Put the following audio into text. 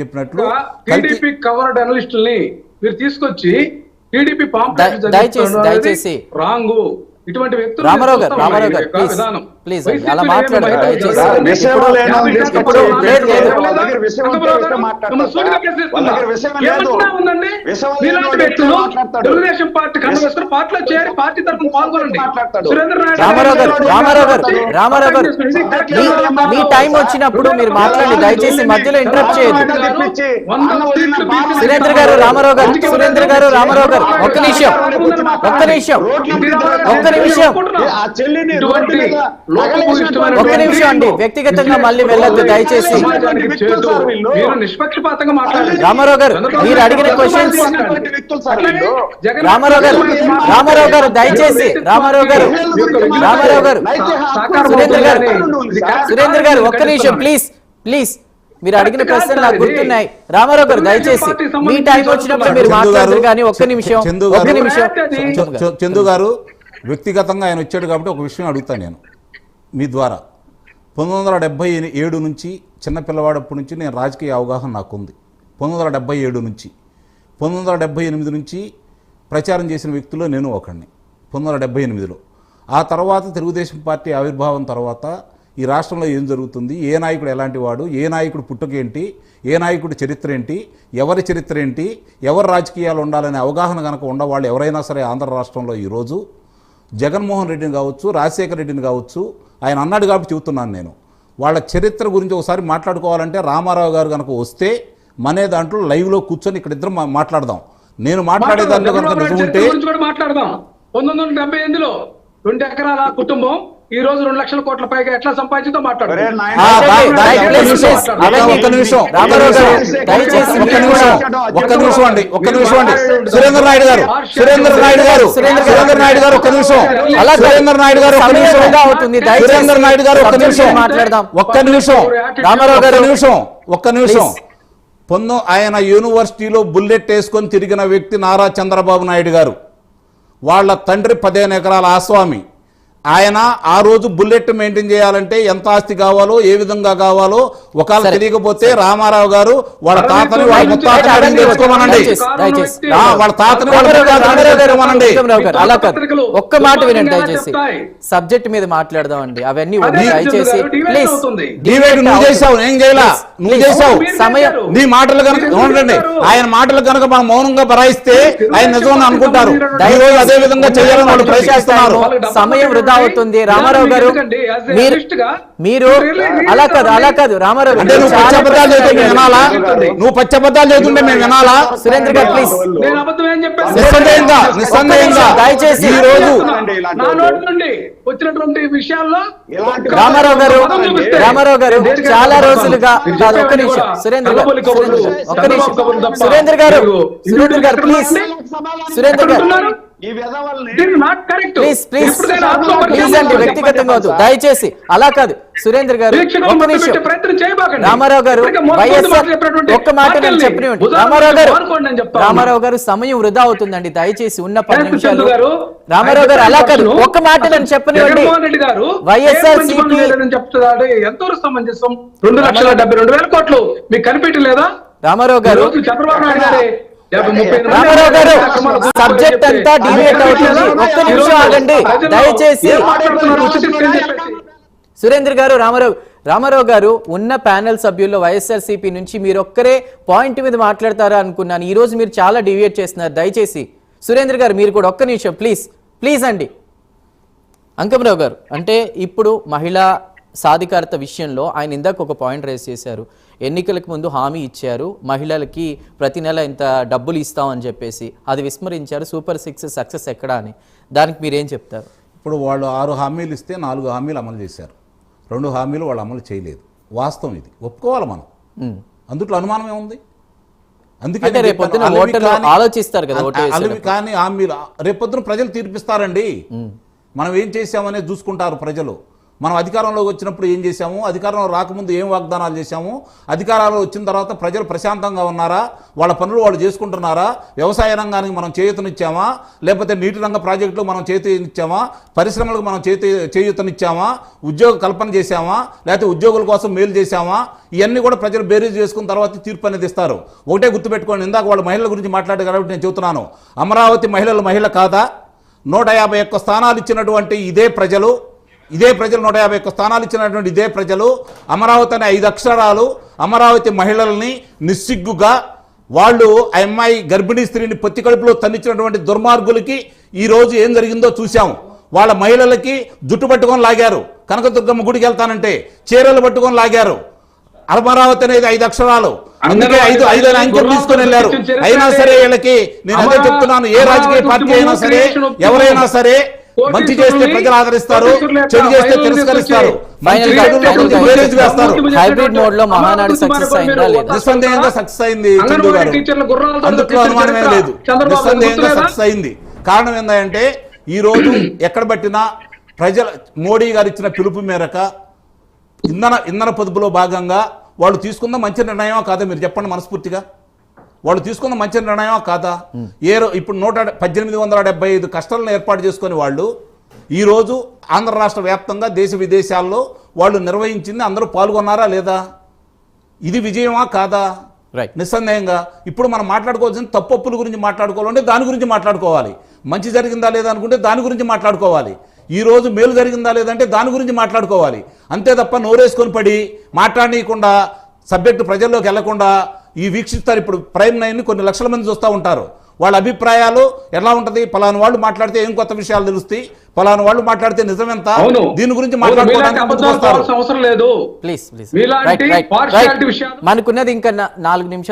చెప్పినట్లు TDP covered అనలిస్టుల్ని మీరు తీసుకొచ్చి టీడీపీ దయచేసి రాంగు ఇటువంటి వ్యక్తులు రామారావు గారు ప్లీజ్ అలా మాట్లాడండి దయచేసి ఇప్పుడు తెలుగుదేశం పార్టీ కన్నా పార్టీలో చేరి పార్టీ తరఫున పాల్గొనండి. రామారావు గారు మీ టైం వచ్చినప్పుడు మీరు మాట్లాడి దయచేసి మధ్యలో ఇంటరప్ట్ చేయొద్దు. సురేంద్ర గారు రామారావు గారు ఒక్క నిమిషం అండి, వ్యక్తిగతంగా మళ్ళీ వెళ్ళొద్దు దయచేసి. నిష్పక్షపాతంగా మాట్లాడారు రామారావు గారు, మీరు అడిగిన క్వశ్చన్స్ రామారావు గారు దయచేసి సురేంద్ర గారు ఒక్క నిమిషం ప్లీజ్ మీరు అడిగిన ప్రశ్నలు నాకు గుర్తున్నాయి. రామారావు గారు దయచేసి మీ టైం వచ్చినప్పుడు మీరు మాట్లాడరు కానీ ఒక్క నిమిషం చందు గారు వ్యక్తిగతంగా ఆయన వచ్చాడు కాబట్టి ఒక విషయం అడుగుతాను నేను మీ ద్వారా. 1977 నుంచి చిన్నపిల్లవాడప్పటి నుంచి నేను రాజకీయ అవగాహన నాకుంది. 1977 నుంచి 1978 నుంచి ప్రచారం చేసిన వ్యక్తుల్లో నేను ఒకడిని 1978లో. ఆ తర్వాత తెలుగుదేశం పార్టీ ఆవిర్భావం తర్వాత ఈ రాష్ట్రంలో ఏం జరుగుతుంది, ఏ నాయకుడు ఎలాంటి వాడు, ఏ నాయకుడు పుట్టుకేంటి, ఏ నాయకుడి చరిత్ర ఏంటి, ఎవరి చరిత్ర ఏంటి, ఎవరు రాజకీయాలు ఉండాలనే అవగాహన కనుక ఉండవాళ్ళు ఎవరైనా సరే ఆంధ్ర రాష్ట్రంలో ఈరోజు జగన్మోహన్ రెడ్డిని కావచ్చు, రాజశేఖర రెడ్డిని కావచ్చు, ఆయన అన్నాడు కాబట్టి చెబుతున్నాను నేను. వాళ్ళ చరిత్ర గురించి ఒకసారి మాట్లాడుకోవాలంటే రామారావు గారు కనుక వస్తే మనే దాంట్లో లైవ్లో కూర్చొని ఇక్కడ ఇద్దరం మాట్లాడదాం. నేను మాట్లాడే దాంట్లో కనుక నిజం ఉంటే మాట్లాడదాం. 1978లో 2 ఎకరాల కుటుంబం ఈ రోజు 2 లక్షల కోట్ల పైగా ఎట్లా సంపాదించిందో మాట్లాడు. ఒక్క నిమిషం అండి సురేంద్ర నాయుడు గారు ఒక్క నిమిషం. ఆయన యూనివర్సిటీలో బుల్లెట్ వేసుకొని తిరిగిన వ్యక్తి నారా చంద్రబాబు నాయుడు గారు. వాళ్ళ తండ్రి 15 ఎకరాల ఆస్వామి. ఆయన ఆ రోజు బుల్లెట్ మెయింటైన్ చేయాలంటే ఎంత ఆస్తి కావాలో, ఏ విధంగా కావాలో ఒకవేళ తెలియకపోతే రామారావు గారు వాళ్ళ తాతని వాళ్ళ ముత్తాతని తెచ్చుకోమనండి. వాళ్ళ తాతని ఒక్క మాట వినండి దయచేసి. సబ్జెక్ట్ మీద మాట్లాడదాం అండి, అవన్నీ దయచేసి ప్లీజ్. నువ్వు చేసావు, నేను చేయలా, నువ్వు చేసావు. సమయం నీ మాటలు కనుక చూడండి, ఆయన మాటలు కనుక మనం మౌనంగా బరాయిస్తే ఆయన నిజమని అనుకుంటారు. అదే విధంగా చేయాలని వాళ్ళు ప్రయత్నిస్తున్నారు. సమయం వృధా అవుతుంది. రామారావు గారు మీరు అలా కాదు రామారావు గారు, నువ్వు పచ్చబద్దాలు చెబుతుంటే మేము వినాలా? సురేంద్ర గారు ప్లీజ్ నిస్సందేహంగా దయచేసి ఈ రోజు వచ్చినటువంటి విషయాల్లో రామారావు గారు చాలా రోజులుగా ఒక్క నిమిషం సురేంద్ర గారు ప్లీజ్ ప్లీజ్ అండి, వ్యక్తిగతంగా వద్దు దయచేసి. అలా కాదు సురేంద్ర గారు ఒక్క నిమిషం. రామారావు గారు వైఎస్ఆర్ ఒక్క మాట నేను చెప్పనివ్వండి. రామారావు గారు సమయం వృధా అవుతుందండి దయచేసి ఉన్న 10 నిమిషాలు. రామారావు గారు అలా కాదు, ఒక్క మాట నేను చెప్పనివ్వండి. వైఎస్ఆర్ ఎంతో సమంజసం 2,72,000 కోట్లు మీకు కనిపెట్టలేదా? రామారావు గారు సబ్జెక్ట్ అంతా డిబేట్ అవుతుంది. ఒక్క నిమిషం ఆగండి దయచేసి. సురేంద్ర గారు రామారావు గారు ఉన్న ప్యానెల్ సభ్యుల్లో వైఎస్ఆర్సీపీ నుంచి మీరు ఒక్కరే పాయింట్ మీద మాట్లాడతారా అనుకున్నాను. ఈ రోజు మీరు చాలా డివియేట్ చేస్తున్నారు. దయచేసి సురేంద్ర గారు మీరు కూడా ఒక్క నిమిషం ప్లీజ్ అండి. అంకమరావు గారు, అంటే ఇప్పుడు మహిళా సాధికారత విషయంలో ఆయన ఇందాక ఒక పాయింట్ రేస్ చేశారు. ఎన్నికలకు ముందు హామీ ఇచ్చారు, మహిళలకి ప్రతి నెల ఇంత డబ్బులు ఇస్తామని చెప్పేసి, అది విస్మరించారు. సూపర్ 6 సక్సెస్ ఎక్కడా అని, దానికి మీరేం చెప్తారు? ఇప్పుడు వాళ్ళు 6 హామీలు ఇస్తే 4 హామీలు అమలు చేశారు, 2 హామీలు వాళ్ళు అమలు చేయలేదు. వాస్తవం ఇది, ఒప్పుకోవాలి మనం. అందుట్లో అనుమానం ఏముంది? అందుకే రేపొద్దున ఆలోచిస్తారు కదా, కానీ హామీలు రేపొద్దున ప్రజలు తీర్పిస్తారండి. మనం ఏం చేసామనేది చూసుకుంటారు ప్రజలు. మనం అధికారంలోకి వచ్చినప్పుడు ఏం చేశాము, అధికారంలో రాకముందు ఏం వాగ్దానాలు చేశాము, అధికారంలో వచ్చిన తర్వాత ప్రజలు ప్రశాంతంగా ఉన్నారా, వాళ్ళ పనులు వాళ్ళు చేసుకుంటున్నారా, వ్యవసాయ రంగానికి మనం చేయూతనిచ్చామా, లేకపోతే నీటి రంగ ప్రాజెక్టులు మనం చేయూతనిచ్చామా, పరిశ్రమలకు మనం చేయూతనిచ్చామా, ఉద్యోగ కల్పన చేశామా, లేకపోతే ఉద్యోగుల కోసం మేలు చేశామా, ఇవన్నీ కూడా ప్రజలు బేరీజ్ చేసుకున్న తర్వాత తీర్పు అనేది ఇస్తారు. ఒకటే గుర్తుపెట్టుకోండి, ఇందాక వాళ్ళ మహిళల గురించి మాట్లాడే కాబట్టి నేను చెబుతున్నాను, అమరావతి మహిళ కాదా? 151 స్థానాలు ఇచ్చినటువంటి ఇదే ప్రజలు 151 స్థానాలు ఇచ్చినటువంటి ఇదే ప్రజలు అమరావతి అనే 5 అక్షరాలు అమరావతి మహిళల్ని నిస్సిగ్గుగా వాళ్ళు ఆ అమ్మాయి గర్భిణీ స్త్రీని పొత్తి కడుపులో తన్నించినటువంటి దుర్మార్గులకి ఈ రోజు ఏం జరిగిందో చూశాం. వాళ్ళ మహిళలకి జుట్టు పట్టుకొని లాగారు, కనకదుర్గమ్మ గుడికి వెళ్తానంటే చీరలు పట్టుకొని లాగారు. అమరావతి అనేది 5 అక్షరాలు, అందుకే 5 అంకెలు తీసుకొని వెళ్ళారు. అయినా సరే వీళ్ళకి నేను అదే చెప్తున్నాను, ఏ రాజకీయ పార్టీ అయినా సరే ఎవరైనా సరే మంచి చేస్తే ప్రజలు ఆదరిస్తారు, చెడు చేస్తే తిరస్కరిస్తారు. హైబ్రిడ్ మోడ్ లో మహానాడు సక్సెస్ అయిందా లేదా? నిస్సందేహంగా సక్సెస్ అయింది చంద్రు గారు, అందులో అనుమానమే లేదు. నిస్సందేహంగా సక్సెస్ అయింది. కారణం ఏంటంటే ఈ రోజు ఎక్కడ పట్టినా మోడీ గారు ఇచ్చిన పిలుపు మేరకు ఇంధన పొదుపులో భాగంగా వాళ్ళు తీసుకున్న మంచి నిర్ణయమా కాదా? మీరు చెప్పండి మనస్ఫూర్తిగా, వాళ్ళు తీసుకున్న మంచి నిర్ణయమా కాదా? ఇప్పుడు 1875 కష్టాలను ఏర్పాటు చేసుకుని వాళ్ళు ఈరోజు ఆంధ్ర రాష్ట్ర వ్యాప్తంగా దేశ విదేశాల్లో వాళ్ళు నిర్వహించింది అందరూ పాల్గొన్నారా లేదా? ఇది విజయమా కాదా? నిస్సందేహంగా. ఇప్పుడు మనం మాట్లాడుకోవాల్సిన తప్పొప్పుల గురించి మాట్లాడుకోవాలంటే దాని గురించి మాట్లాడుకోవాలి, మంచి జరిగిందా లేదా అనుకుంటే దాని గురించి మాట్లాడుకోవాలి, ఈ రోజు మేలు జరిగిందా లేదంటే దాని గురించి మాట్లాడుకోవాలి. అంతే తప్ప నోరేసుకొని పడి మాట్లాడనీయకుండా సబ్జెక్టు ప్రజల్లోకి వెళ్లకుండా ఈ వీక్షిస్తారు. ఇప్పుడు ప్రైమ్ 9 కొన్ని లక్షల మంది చూస్తూ ఉంటారు, వాళ్ళ అభిప్రాయాలు ఎలా ఉంటుంది, పలానా వాళ్ళు మాట్లాడితే ఏం కొత్త విషయాలు తెలుస్తాయి, పలానా వాళ్ళు మాట్లాడితే నిజమెంత, దీని గురించి మాట్లాడుకోవడానికి అవసరం లేదు. ప్లీజ్ మనకున్నది ఇంకా 4 నిమిషాలు.